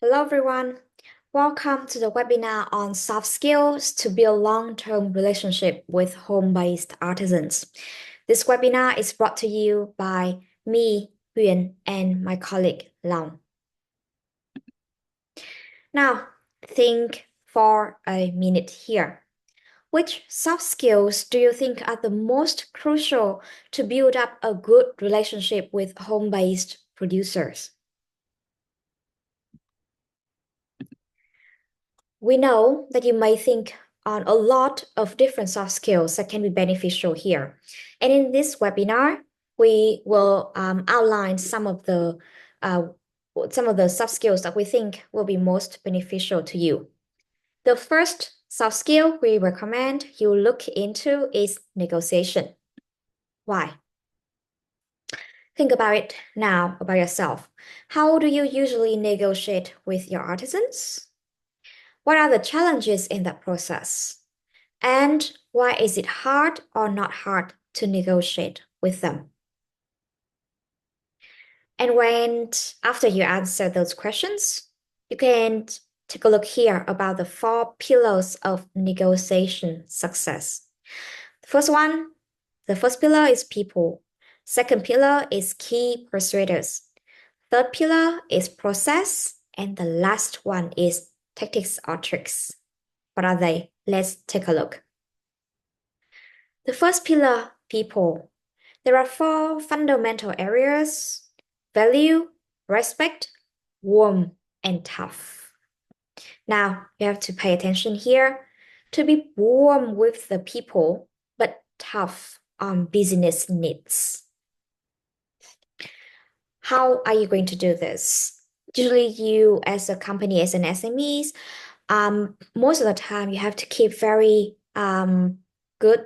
Hello, everyone. Welcome to the webinar on soft skills to build long-term relationship with home-based artisans. This webinar is brought to you by me, Huyền, and my colleague, Long. Now, think for a minute here. Which soft skills do you think are the most crucial to build up a good relationship with home-based producers? We know that you may think on a lot of different soft skills that can be beneficial here. And in this webinar, we will outline uh, some of the soft skills that we think will be most beneficial to you. The first soft skill we recommend you look into is negotiation. Why? Think about it now about yourself. How do you usually negotiate with your artisans? What are the challenges in that process? And why is it hard or not hard to negotiate with them? And after you answer those questions, you can take a look here about the 4 pillars of negotiation success. The first pillar is people. Second pillar is key persuaders. Third pillar is process. And the last one is tactics or tricks. What are they? Let's take a look. The first pillar, people. There are 4 fundamental areas: value, respect, warm, and tough. Now, you have to pay attention here. To be warm with the people, but tough on business needs. How are you going to do this? Usually you as a company, as an SMEs, most of the time you have to keep very good,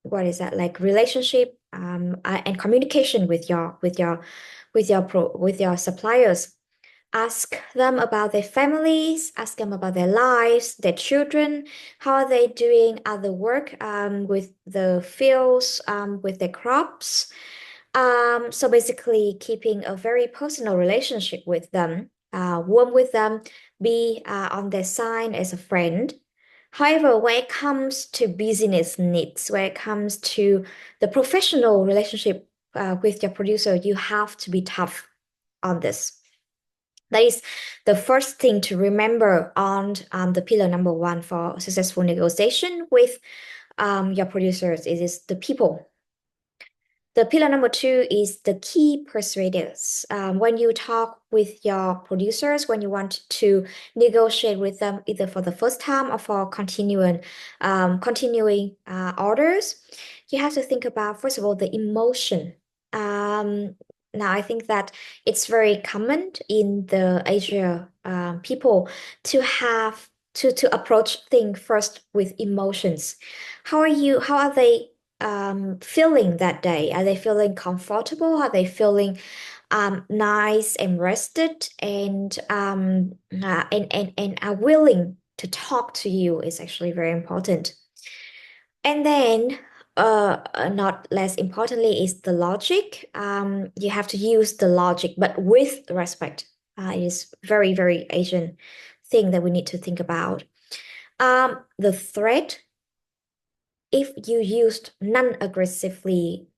what is that, like relationship and communication with your suppliers. Ask them about their families, ask them about their lives, their children, how are they doing other work with the fields, with their crops. So basically keeping a very personal relationship with them, warm with them, be on their side as a friend. However, when it comes to business needs, when it comes to the professional relationship with your producer, you have to be tough on this. That is the first thing to remember on the pillar number 1 for successful negotiation with your producers is the people. The pillar number 2 is the key persuaders. When you talk with your producers, when you want to negotiate with them, either for the first time or for continuing orders, you have to think about, first of all, the emotion. Now, I think that it's very common in the Asia people to have to approach things first with emotions. How are they feeling that day? Are they feeling comfortable? Are they feeling nice and rested and are willing to talk to you is actually very important. And then not less importantly is the logic. You have to use the logic, but with respect. It is very, very Asian thing that we need to think about. The threat, if you used non-aggressively,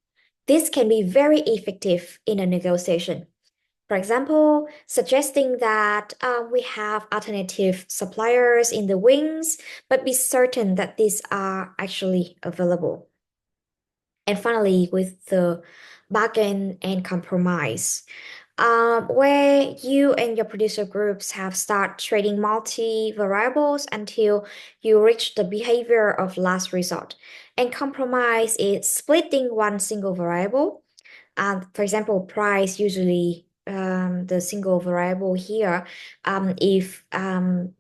this can be very effective in a negotiation. For example, suggesting that we have alternative suppliers in the wings, but be certain that these are actually available. And finally, with the bargain and compromise, where you and your producer groups have start trading multi-variables until you reach the behavior of last resort. And compromise is splitting one single variable. For example, price usually the single variable here. If one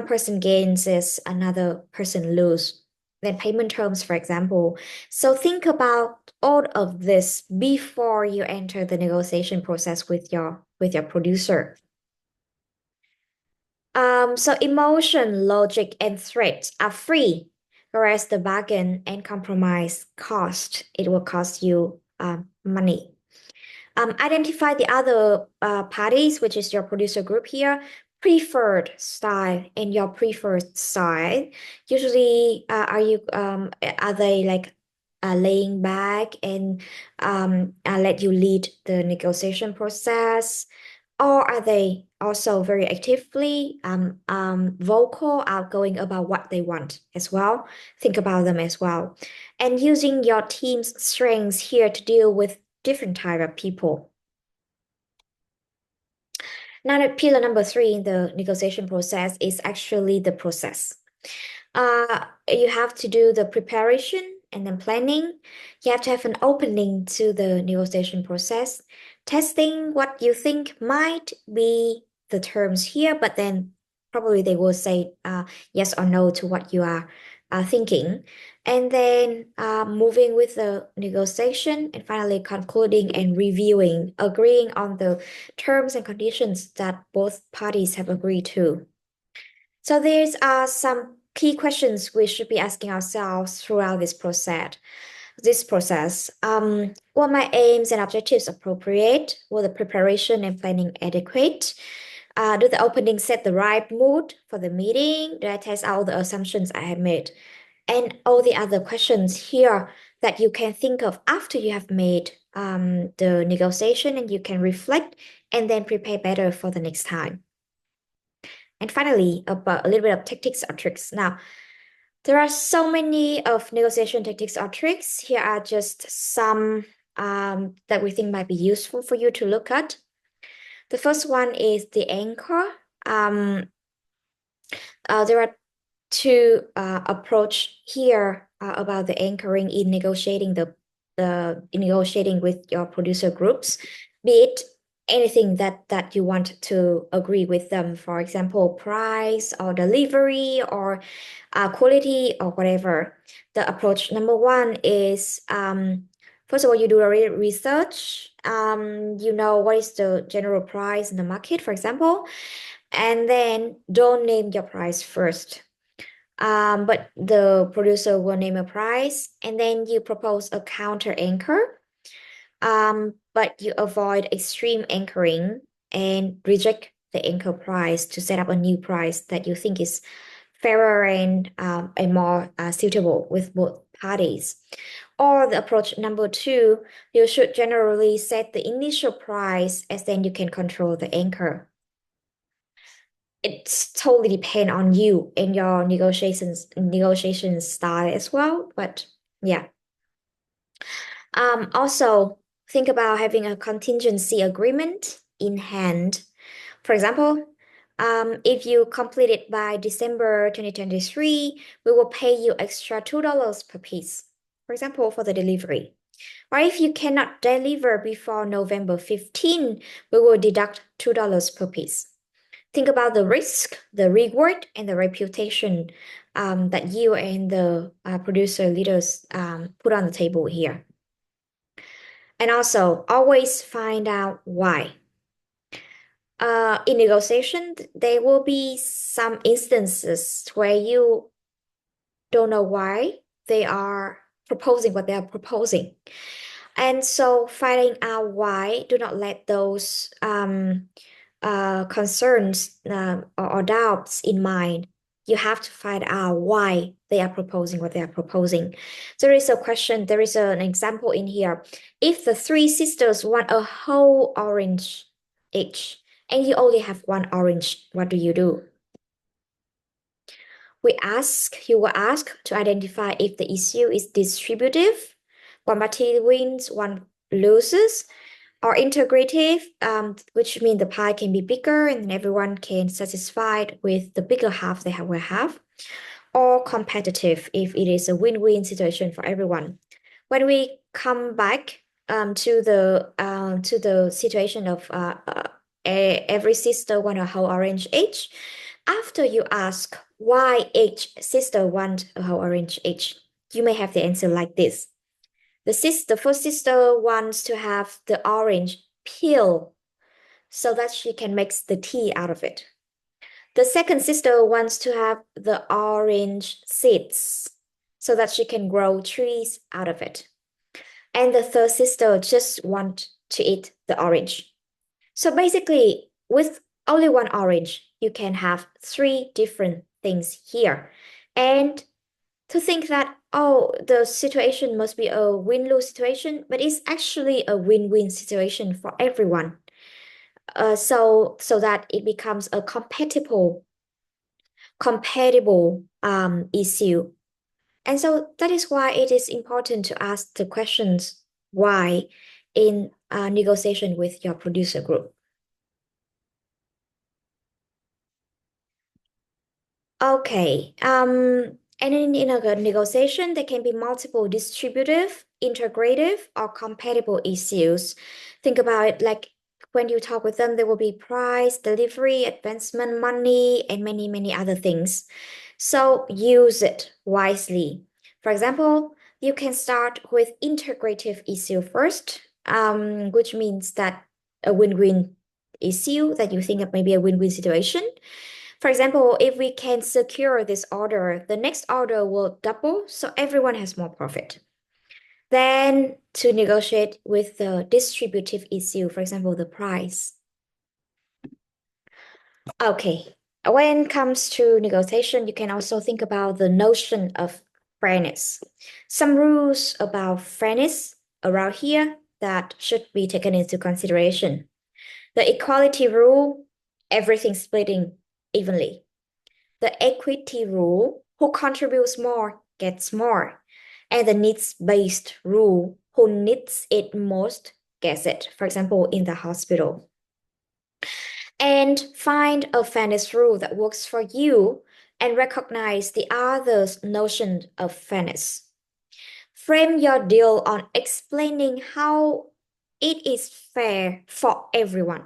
person gains, is another person lose. Then payment terms, for example. So think about all of this before you enter the negotiation process with your producer. So emotion, logic, and threat are free, whereas the bargain and compromise it will cost you money. Identify the other parties, which is your producer group here, preferred style and your preferred style. Usually, are they like laying back and let you lead the negotiation process? Or are they also very actively vocal, outgoing about what they want as well? Think about them as well. And using your team's strengths here to deal with different type of people. Now, pillar number three in the negotiation process is actually the process. You have to do the preparation and then planning. You have to have an opening to the negotiation process, testing what you think might be the terms here, but then probably they will say yes or no to what you are thinking. And then moving with the negotiation and finally concluding and reviewing, agreeing on the terms and conditions that both parties have agreed to. So there's some key questions we should be asking ourselves throughout this process. Were my aims and objectives appropriate? Were the preparation and planning adequate? Do the opening set the right mood for the meeting? Did I test out the assumptions I have made? And all the other questions here that you can think of after you have made the negotiation, and you can reflect and then prepare better for the next time. And finally, about a little bit of tactics or tricks. Now, there are so many of negotiation tactics or tricks. Here are just some that we think might be useful for you to look at. The first one is the anchor. There are two approach here about the anchoring in negotiating negotiating with your producer groups, be it anything that you want to agree with them. For example, price or delivery or quality or whatever. The approach number one is first of all, you do a research. You know what is the general price in the market, for example, and then don't name your price first. But the producer will name a price, and then you propose a counter anchor. But you avoid extreme anchoring and reject the anchor price to set up a new price that you think is fairer and more suitable with both parties. Or the approach number two, you should generally set the initial price as then you can control the anchor. It's totally depend on you and your negotiation style as well. But yeah. Also think about having a contingency agreement in hand. For example, if you complete it by December 2023, we will pay you extra $2 per piece, for example, for the delivery. Or if you cannot deliver before November 15, we will deduct $2 per piece. Think about the risk, the reward, and the reputation that you and the producer leaders put on the table here. And also, always find out why. In negotiation, there will be some instances where you don't know why they are proposing what they are proposing. And so finding out why, do not let those concerns or doubts in mind. You have to find out why they are proposing what they are proposing. There is a question, there is an example in here. If the three sisters want a whole orange each, and you only have one orange, what do you do? You will ask to identify if the issue is distributive, one party wins, one loses, or integrative, which means the pie can be bigger and everyone can satisfied with the bigger half they will have, or competitive if it is a win-win situation for everyone. When we come back to the situation of every sister want a whole orange each, after you ask why each sister want a whole orange each, you may have the answer like this. The first sister wants to have the orange peel so that she can make the tea out of it. The second sister wants to have the orange seeds so that she can grow trees out of it. And the third sister just want to eat the orange. So basically, with only one orange, you can have three different things here. And to think that, oh, the situation must be a win-lose situation, but it's actually a win-win situation for everyone. So that it becomes a compatible issue. And so that is why it is important to ask the questions why in negotiation with your producer group. Okay. And in a negotiation, there can be multiple distributive, integrative, or compatible issues. Think about it like when you talk with them, there will be price, delivery, advancement, money, and many, many other things. So use it wisely. For example, you can start with integrative issue first, which means that a win-win issue that you think of maybe a win-win situation. For example, if we can secure this order, the next order will double, so everyone has more profit. Then to negotiate with the distributive issue, for example, the price. Okay, when it comes to negotiation, you can also think about the notion of fairness. Some rules about fairness around here that should be taken into consideration. The equality rule, everything splitting evenly. The equity rule, who contributes more gets more. And the needs-based rule, who needs it most gets it. For example, in the hospital. And find a fairness rule that works for you and recognize the other's notion of fairness. Frame your deal on explaining how it is fair for everyone.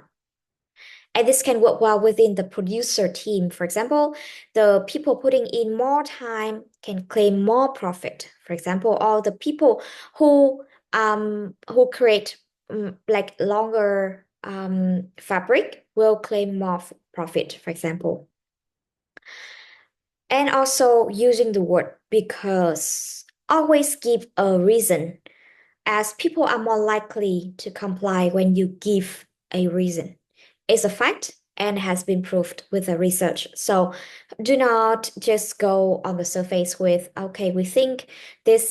And this can work well within the producer team. For example, the people putting in more time can claim more profit. For example, all the people who create like longer fabric will claim more profit, for example. And also using the word because. Always give a reason, as people are more likely to comply when you give a reason. It's a fact and has been proved with the research. So do not just go on the surface with, okay, we think this,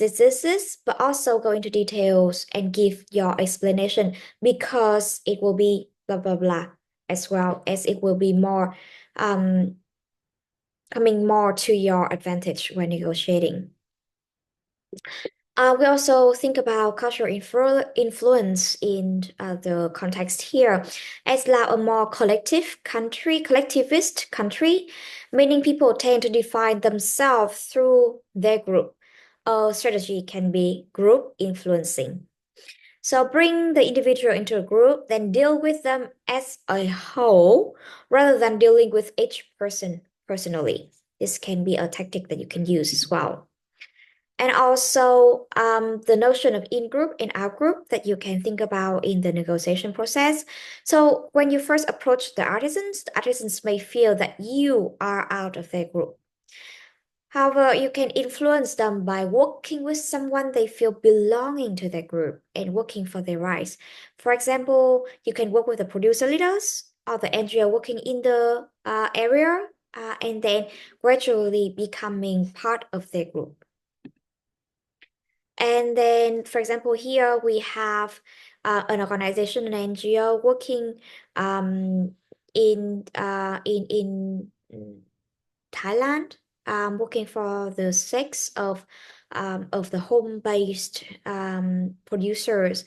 but also go into details and give your explanation because it will be blah, blah, blah, as well as it will be more coming more to your advantage when negotiating. We also think about cultural influence in the context here as like a more collectivist country, meaning people tend to define themselves through their group. A strategy can be group influencing. So bring the individual into a group, then deal with them as a whole rather than dealing with each person personally. This can be a tactic that you can use as well. And also the notion of in-group and out-group that you can think about in the negotiation process. So when you first approach the artisans may feel that you are out of their group. However, you can influence them by working with someone they feel belonging to their group and working for their rights. For example, you can work with the producer leaders or the engineer working in the area and then gradually becoming part of their group. And then, for example, here we have an organization, an NGO working in Thailand, working for the sake of the home-based producers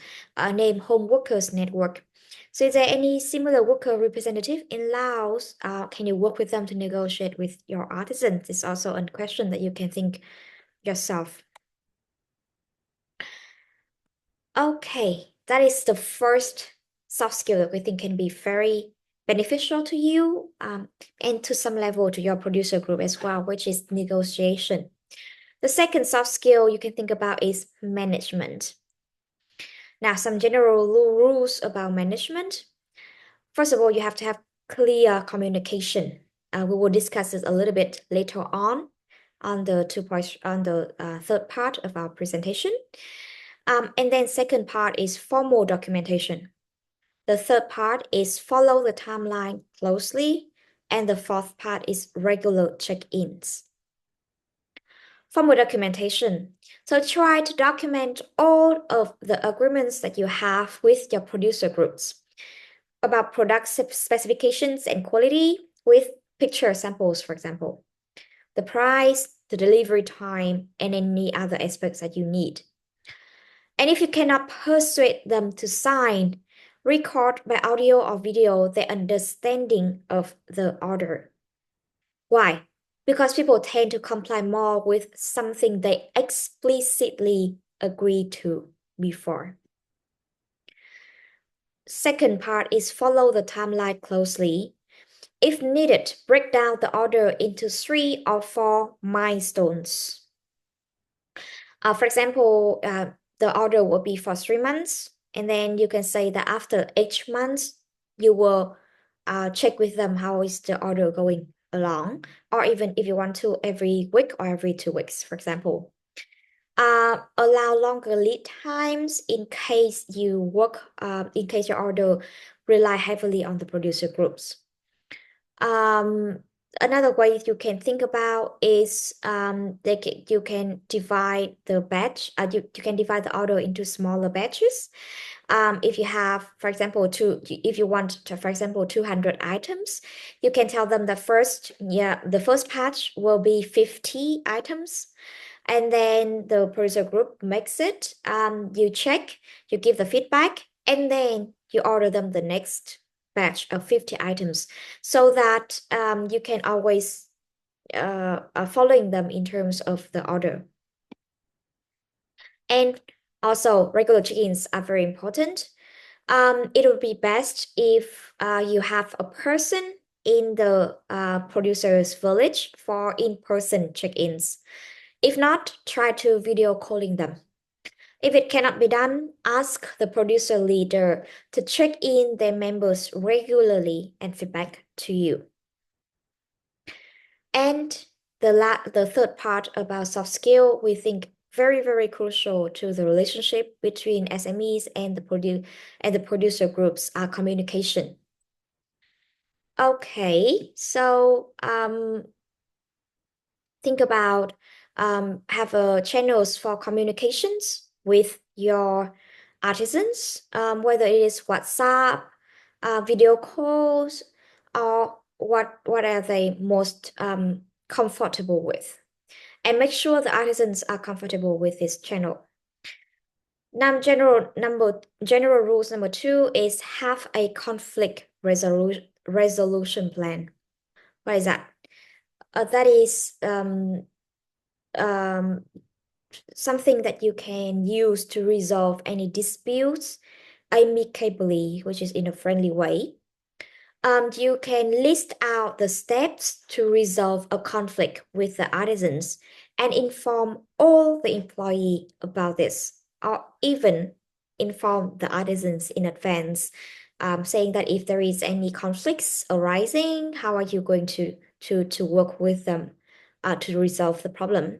named Home Workers Network. So is there any similar worker representative in Laos? Can you work with them to negotiate with your artisans? It's also a question that you can think yourself. Okay, that is the first soft skill that we think can be very beneficial to you and to some level to your producer group as well, which is negotiation. The second soft skill you can think about is management. Now, some general rules about management. First of all, you have to have clear communication. We will discuss this a little bit later on the third part of our presentation. And then second part is formal documentation. The third part is follow the timeline closely. And the fourth part is regular check-ins. Formal documentation. So try to document all of the agreements that you have with your producer groups about product specifications and quality with picture samples, for example, the price, the delivery time, and any other aspects that you need. And if you cannot persuade them to sign, record by audio or video their understanding of the order. Why? Because people tend to comply more with something they explicitly agreed to before. Second part is follow the timeline closely. If needed, break down the order into 3 or 4 milestones. For example, the order will be for 3 months, and then you can say that after each month, you will check with them how is the order going along, or even if you want to every week or every 2 weeks, for example. Allow longer lead times in case in case your order rely heavily on the producer groups. Another way you can think about is you can divide the batch. You can divide the order into smaller batches. If you have, for example, if you want to, for example, 200 items, you can tell them the first batch will be 50 items. And then the producer group makes it. You check, you give the feedback, and then you order them the next batch of 50 items so that you can always following them in terms of the order. And also regular check-ins are very important. It would be best if you have a person in the producer's village for in-person check-ins. If not, try to video calling them. If it cannot be done, ask the producer leader to check in their members regularly and feedback to you. And the third part about soft skill, we think very, very crucial to the relationship between SMEs and the producer groups are communication. Okay, so think about have channels for communications with your artisans, whether it is WhatsApp, video calls, or what are they most comfortable with. And make sure the artisans are comfortable with this channel. General rules number 2 is have a conflict resolution plan. What is that? That is something that you can use to resolve any disputes amicably, which is in a friendly way. You can list out the steps to resolve a conflict with the artisans and inform all the employee about this, or even inform the artisans in advance, saying that if there is any conflicts arising, how are you going to work with them to resolve the problem.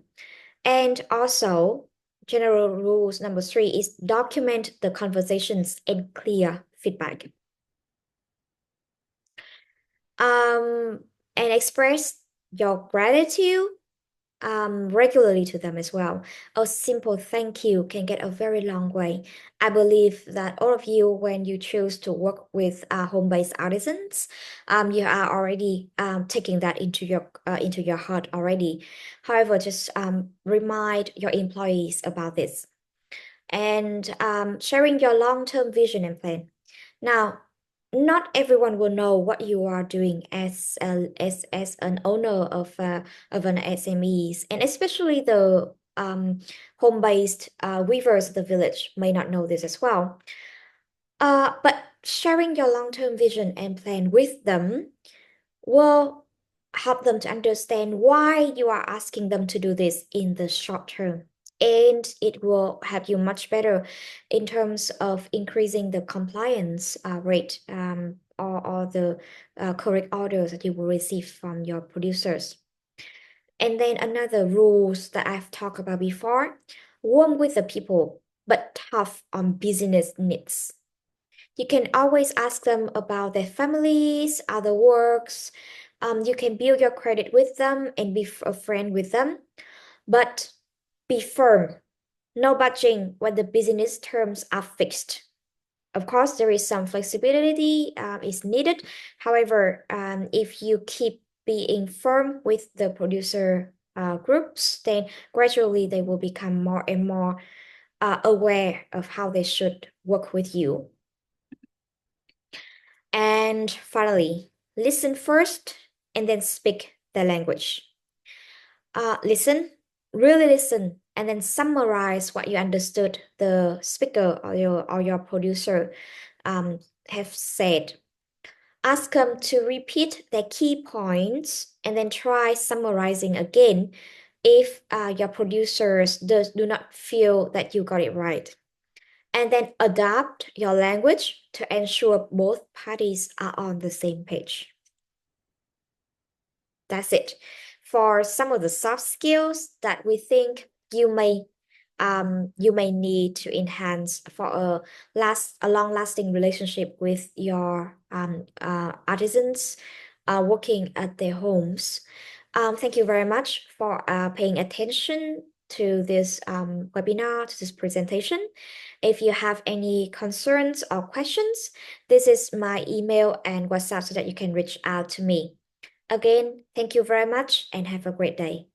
And also, general rules number 3 is document the conversations and clear feedback. And express your gratitude regularly to them as well. A simple thank you can get a very long way. I believe that all of you, when you choose to work with home-based artisans, you are already taking that into your heart already. However, just remind your employees about this and sharing your long-term vision and plan. Now, not everyone will know what you are doing as an owner of an SMEs, and especially the home-based weavers of the village may not know this as well. But sharing your long-term vision and plan with them will help them to understand why you are asking them to do this in the short term. And it will help you much better in terms of increasing the compliance rate or the correct orders that you will receive from your producers. And then another rules that I've talked about before, warm with the people, but tough on business needs. You can always ask them about their families, other works. You can build your credit with them and be a friend with them, but be firm. No budging when the business terms are fixed. Of course, there is some flexibility is needed. However, if you keep being firm with the producer groups, then gradually they will become more and more aware of how they should work with you. And finally, listen first and then speak the language. Listen, really listen, and then summarize what you understood the speaker or your producer um, have said. Ask them to repeat their key points and then try summarizing again if your producers do not feel that you got it right. And then adapt your language to ensure both parties are on the same page. That's it. For some of the soft skills that we think you may need to enhance for a long-lasting relationship with your artisans working at their homes. Thank you very much for paying attention to this webinar, to this presentation. If you have any concerns or questions, this is my email and WhatsApp so that you can reach out to me. Again, thank you very much and have a great day.